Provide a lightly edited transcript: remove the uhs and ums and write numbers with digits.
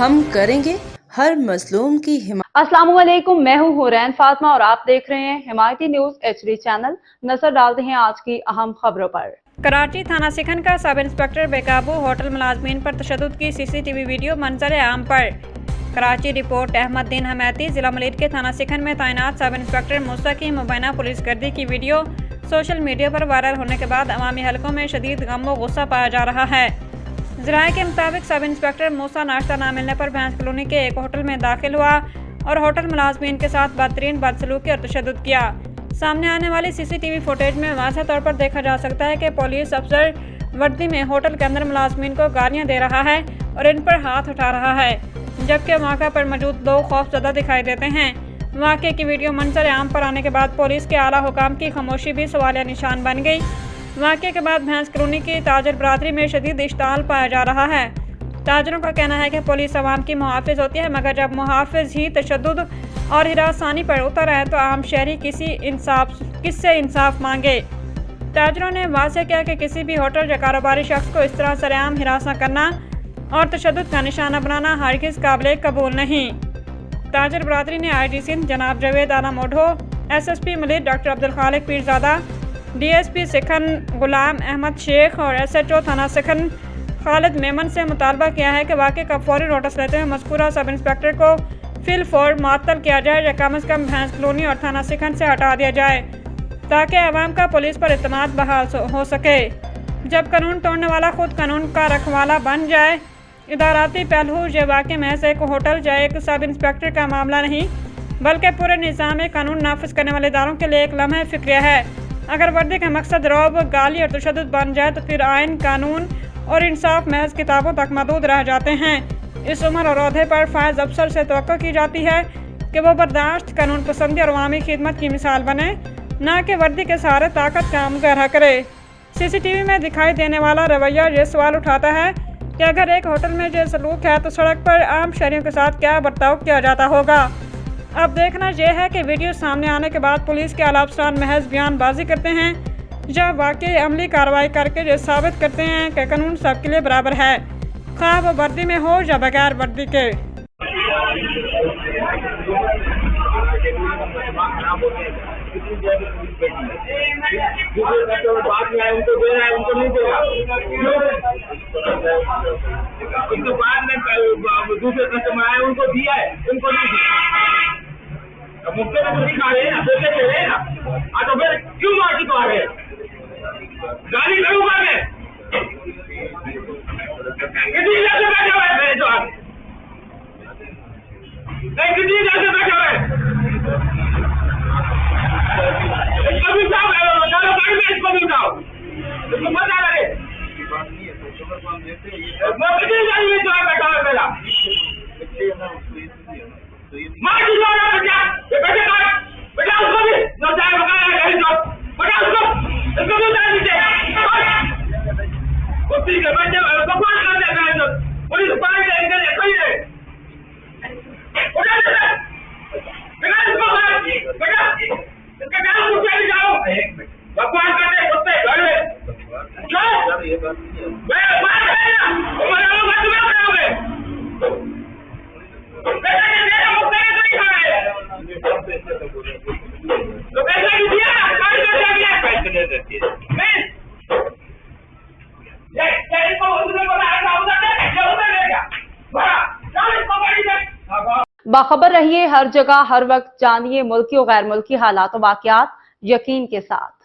हम करेंगे हर मजलूम की हिमायत। अस्सलाम वालेकुम, मैं हूँ हुरैन फातिमा और आप देख रहे हैं हिमायती न्यूज HD चैनल। नजर डालते हैं आज की अहम खबरों पर। कराची थाना सिखन का सब इंस्पेक्टर बेकाबू, होटल मुलाजमीन पर तशद्दुद की CCTV वीडियो मंजर आम पर। कराची रिपोर्ट अहमद दिन हमैती। जिला मलिक के थाना सिखन में तैनात सब इंस्पेक्टर मूसा की मुबैना पुलिस गर्दी की वीडियो सोशल मीडिया पर वायरल होने के बाद अवामी हलकों में शदीद गम व गुस्सा पाया जा रहा है। ज़राए के मुताबिक सब इंस्पेक्टर मूसा नाश्ता न मिलने पर भैंस कॉलोनी के एक होटल में दाखिल हुआ और होटल मुलाजमीन के साथ बदतरीन बदसलूकी और तशद्दुद किया। सामने आने वाली CCTV फुटेज में वाज़ह तौर पर देखा जा सकता है कि पुलिस अफसर वर्दी में होटल के अंदर मुलाजमीन को गालियां दे रहा है और इन पर हाथ उठा रहा है, जबकि मौका पर मौजूद लोग खौफजदा दिखाई देते हैं। वाक़े की वीडियो मंजर आम पर आने के बाद पुलिस के आला हुकाम की खामोशी भी सवालिया निशान बन गई। वाक़े के बाद भैंस कॉलोनी की ताजर बरादरी में शदीद इश्ताल पाया जा रहा है। ताजरों का कहना है कि पुलिस अवाम की मुहाफिज होती है, मगर जब मुहाफिज ही तशद्दुद और हिरासानी पर उतर आए तो आम शहरी किससे इंसाफ मांगे। ताजरों ने वाज़ेह किया कि किसी भी होटल या कारोबारी शख्स को इस तरह सरेआम हिरासा करना और तशद्दुद का निशाना बनाना हरगिज़ काबिल कबूल नहीं। ताजर बरादरी ने IG सिंध जनाब जावेद आला मोढो, SSP Malik doctor Abdul Khaliq Pirzada, DSP सिखन गुलाम अहमद शेख और SHO थाना सिखन खालिद मेमन से मुतालबा किया है कि वाक़े का फौरी नोटिस लेते हुए मज़कूरा सब इंस्पेक्टर को फिल फौर मुअत्तल किया जाए या कम अज़ कम भैंस कॉलोनी और थाना सिखन से हटा दिया जाए, ताकि अवाम का पुलिस पर एतमाद बहाल हो सके। जब कानून तोड़ने वाला खुद कानून का रखवाला बन जाए। इदाराती पहलू ये वाक़ई महज एक होटल या एक सब इंस्पेक्टर का मामला नहीं, बल्कि पूरे निज़ाम कानून नाफिज करने वाले इदारों के लिए एक लम्हा फ़िक्रिया है। अगर वर्दी का मकसद रौब, गाली और तशद्दुद बन जाए तो फिर आइन, कानून और इंसाफ महज किताबों तक महदूद रह जाते हैं। इस उम्र और ओहदे पर फायज़ अफसर से तवक्को की जाती है कि वो बर्दाश्त, कानून पसंदी और अवामी खिदमत की मिसाल बने, न कि वर्दी के सहारे ताकत का मुजाहरा करे। CCTV में दिखाई देने वाला रवैया ये सवाल उठाता है कि अगर एक होटल में जो सलूक है तो सड़क पर आम शहरियों के साथ क्या बर्ताव किया जाता होगा। अब देखना यह है कि वीडियो सामने आने के बाद पुलिस के आला अफसरान महज बयानबाजी करते हैं या वाकई अमली कार्रवाई करके ये साबित करते हैं कि कानून सबके लिए बराबर है, खा वो वर्दी में हो या बगैर वर्दी के। उनको बाद में दूसरे कस्टमर आए उनको दिया है, उनको नहीं दिया। मुफ्त में तो दिखा रहे हैं ना, पैसे दे रहे हैं ना, तो फिर क्यों मार्टी को आ गए? गाली करूँ मैं कितनी इधर से बैठे हुए हैं जो आप नहीं, कितनी इधर से बैठे हुए इसको भी साफ है, चलो गाड़ी में इसको भी उठाओ, इसको पता लगे मैं कितनी गाड़ी में जो है बैठा हुआ मेरा मार्टी लो ना बेटा, बेटे का बेटा उसको भी जो चाहे बता गाड़ी जो बेटा उसको भी उतार दीजिए। ठीक है बच्चे भगवान कर देगा है तो पुलिस पानी लेंगे कोई नहीं उठा दे बेटा इसको मार बेटा इसका नाम पूछ के जाओ भगवान कर दे कुत्ते घर में क्यों मैं मार देगा तुम्हारे लोग मत में करोगे बेटा ये मेरा मुक्ति नहीं खा रहे तो पैसा भी दिया ना पानी कर दिया पैसे दे देती है बाखबर रहिए हर जगह हर वक्त, जानिए मुल्की और गैर मुल्की हालात और वाक़यात यकीन के साथ।